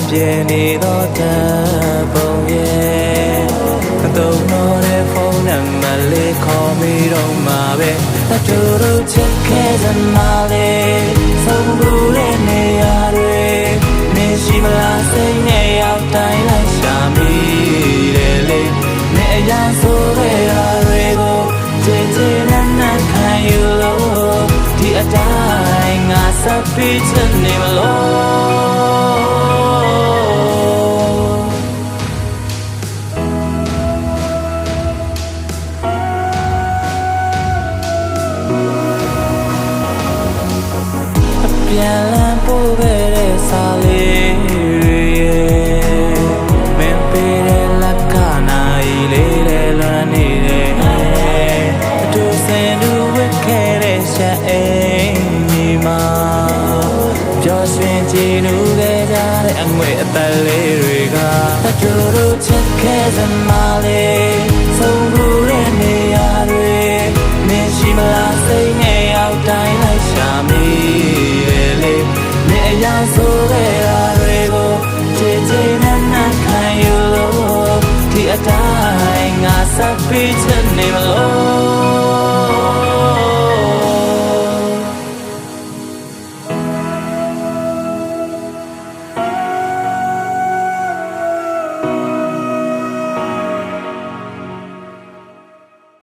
ပြင်းနေတော့တဲ့ပုံရဲ့တော့တော့တဲ့ဖုန်းနံပါတ်လေးခေါ်မိတော့မှာပဲတတူတူချစ်ခဲ့စမှာလေဆုံးဘူးတဲ့နေရာတွေနေရှိမလားစိတ်နဲ့ရောက်တိုင်းလိုက်ရှာမိတယ်လေနေအရာဆိုတဲ့ရာတွေကိုကြည်ကြည်နန်းနန်းခံယူလို့ဒီအတိုင်းငါဆက်ပြီးချင်နေမလို့ပြန်လန်းပို့ခဲ့တဲ့စာလေးတွေမင်းပေးတဲ့လက်ကနိုင်လေးလေလွမ်းနေတယ်အတူစင်တူဝစ်ခဲ့တဲ့ရှက်အိမ်ကြီးမှာပျော်ရွှင်ကြည်နူးခဲ့ကြတဲ့အငွေအသက်လေးတွေကတတူတူချစ်ခဲ့စမှာလေဆုံးဘူးတဲ့နေရာတွေမင်းရှိမလားစိတ်နဲ့ရောက်တိုင်းလိုက်ရှာမိအရာဆိုတဲ့ရာတွေကိုကြည်ကြည်နန်းနန်းခံယူလို့ဒီအတိုင်းငါဆက်ပြီးချင်နေမလို့